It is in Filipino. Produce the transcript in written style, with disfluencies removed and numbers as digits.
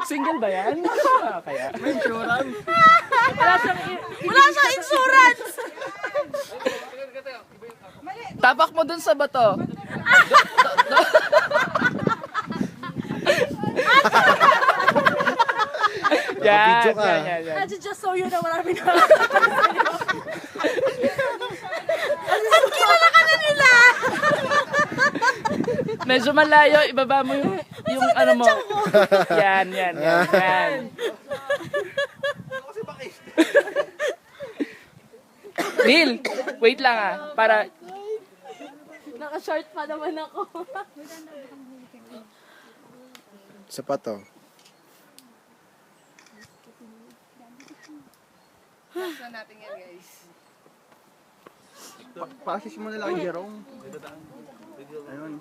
Single ba yan? Kaya. May insurance. Wala siyang insurance! Tapak mo dun sa bato. Yan, Video ka. yan. Just so you na marami na. Kilala ka na nila! Medyo malayo, ibaba mo yung ano mo. Yan. Neil, wait lang para Naka-short pa naman ako. Sa pato. Pasis mo na lang, Jerome. Ayun.